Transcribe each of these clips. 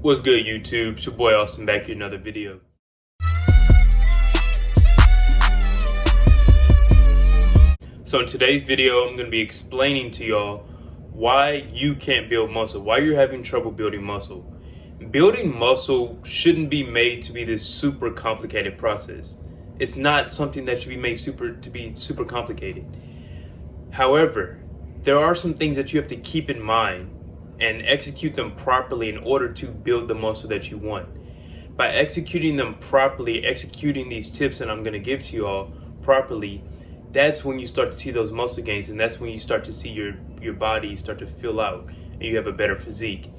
What's good, YouTube? It's your boy Austin back here, another video. So in today's video, I'm going to be explaining to y'all why you can't build muscle, why you're having trouble building muscle. Building muscle shouldn't be made to be this super complicated process. It's not something that should be made super complicated. However, there are some things that you have to keep in mind and execute them properly in order to build the muscle that you want. By executing them properly, executing these tips that I'm going to give to you all properly, that's when you start to see those muscle gains, and that's when you start to see your body start to fill out and you have a better physique.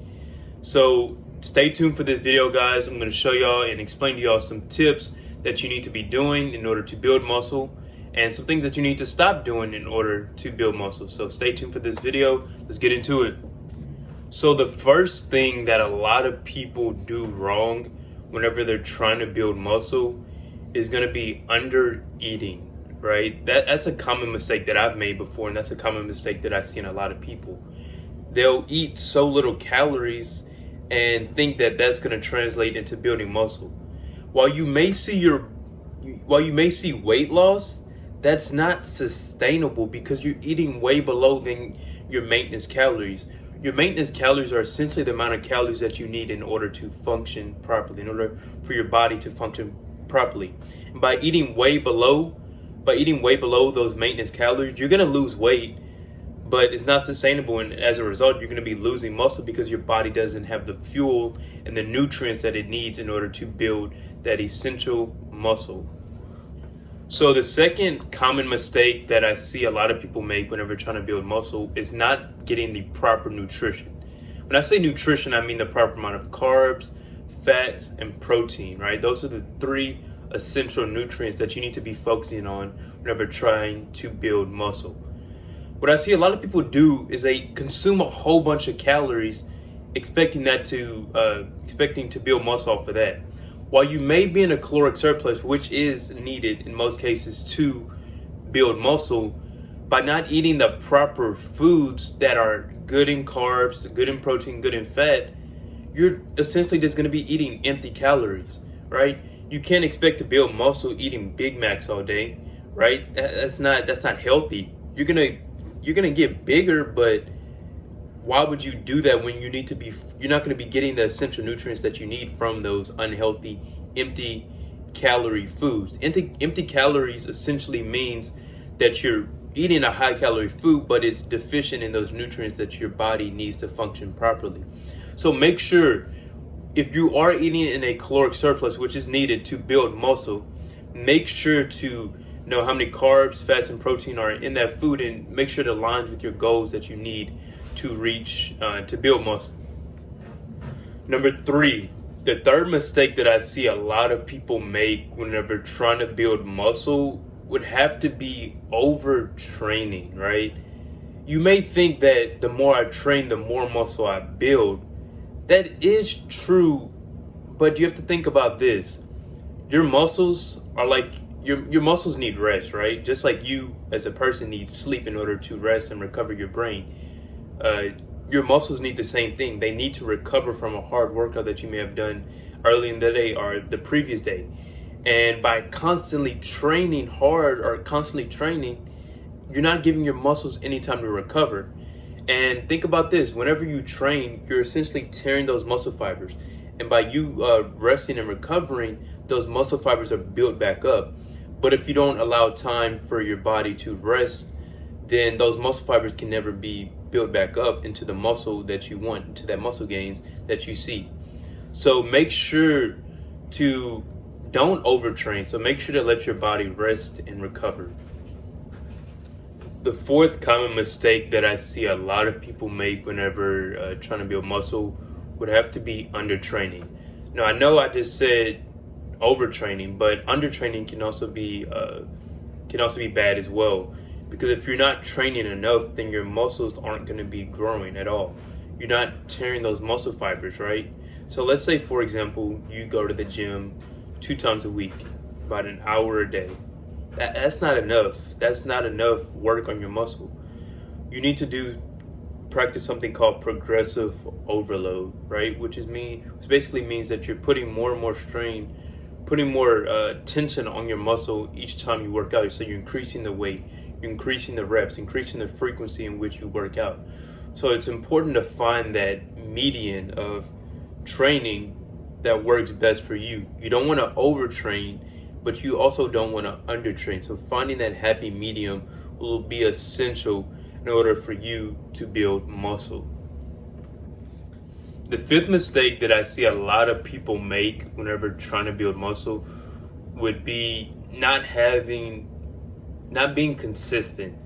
So stay tuned for this video, guys. I'm going to show y'all and explain to y'all some tips that you need to be doing in order to build muscle, and some things that you need to stop doing in order to build muscle. So stay tuned for this video. Let's get into it. So the first thing that a lot of people do wrong whenever they're trying to build muscle is going to be under eating, right? That's a common mistake that I've made before, and that's a common mistake that I see in a lot of people. They'll eat so little calories and think that that's going to translate into building muscle. While you may see weight loss, that's not sustainable because you're eating way below than your maintenance calories. Your maintenance calories are essentially the amount of calories that you need in order to function properly, in order for your body to function properly. And by eating way below those maintenance calories, you're gonna lose weight, but it's not sustainable. And as a result, you're gonna be losing muscle because your body doesn't have the fuel and the nutrients that it needs in order to build that essential muscle. So the second common mistake that I see a lot of people make whenever trying to build muscle is not getting the proper nutrition. When I say nutrition, I mean the proper amount of carbs, fats, and protein, right? Those are the three essential nutrients that you need to be focusing on whenever trying to build muscle. What I see a lot of people do is they consume a whole bunch of calories expecting to build muscle off of that. While you may be in a caloric surplus, which is needed in most cases to build muscle, by not eating the proper foods that are good in carbs, good in protein, good in fat, you're essentially just going to be eating empty calories, right? You can't expect to build muscle eating Big Macs all day, right? That's not healthy. You're gonna get bigger, but why would you do that when you're not going to be getting the essential nutrients that you need from those unhealthy, empty calorie foods? Empty calories essentially means that you're eating a high calorie food, but it's deficient in those nutrients that your body needs to function properly. So make sure, if you are eating in a caloric surplus, which is needed to build muscle, make sure to know how many carbs, fats, and protein are in that food, and make sure it aligns with your goals that you need to reach to build muscle. Number 3, the third mistake that I see a lot of people make whenever trying to build muscle would have to be overtraining, right? You may think that the more I train, the more muscle I build. That is true, but you have to think about this. Your muscles are like your muscles need rest, right? Just like you as a person need sleep in order to rest and recover your brain. Your muscles need the same thing. They need to recover from a hard workout that you may have done early in the day or the previous day. And by constantly training hard or constantly training, you're not giving your muscles any time to recover. And think about this: whenever you train, you're essentially tearing those muscle fibers. And by you resting and recovering, those muscle fibers are built back up. But if you don't allow time for your body to rest, then those muscle fibers can never be built back up into the muscle that you want, into that muscle gains that you see. So make sure to don't overtrain. So make sure to let your body rest and recover. The fourth common mistake that I see a lot of people make whenever trying to build muscle would have to be undertraining. Now, I know I just said overtraining, but undertraining can also be bad as well. Because if you're not training enough, then your muscles aren't going to be growing at all. You're not tearing those muscle fibers, right? So let's say, for example, you go to the gym 2 times a week, about an hour a day. That's not enough. That's not enough work on your muscle. You need to do practice something called progressive overload, right? Which basically means that you're putting more and more strain, putting more tension on your muscle each time you work out. So you're increasing the weight, you're increasing the reps, increasing the frequency in which you work out. So it's important to find that median of training that works best for you. You don't want to overtrain, but you also don't want to undertrain. So finding that happy medium will be essential in order for you to build muscle. The fifth mistake that I see a lot of people make whenever trying to build muscle would be not being consistent.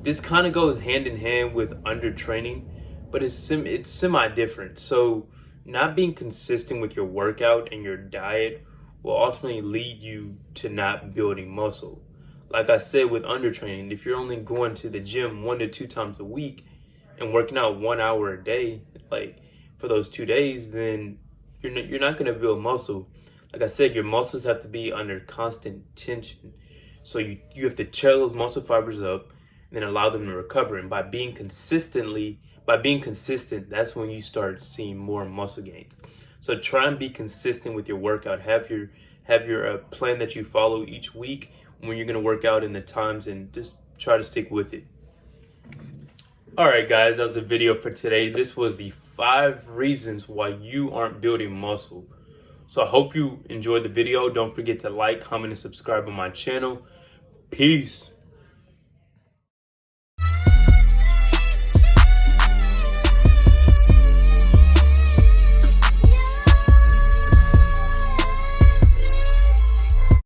This kind of goes hand in hand with undertraining, but it's semi different. So not being consistent with your workout and your diet will ultimately lead you to not building muscle. Like I said with undertraining, if you're only going to the gym 1 to 2 times a week and working out 1 hour a day, like for those 2 days, then you're not going to build muscle. Like I said, your muscles have to be under constant tension. So you have to tear those muscle fibers up and then allow them to recover. And by being consistent, that's when you start seeing more muscle gains. So try and be consistent with your workout. Have your plan that you follow each week when you're going to work out in the times, and just try to stick with it. All right, guys, that was the video for today. This was the 5 reasons why you aren't building muscle. So I hope you enjoyed the video. Don't forget to like, comment, and subscribe on my channel. Peace.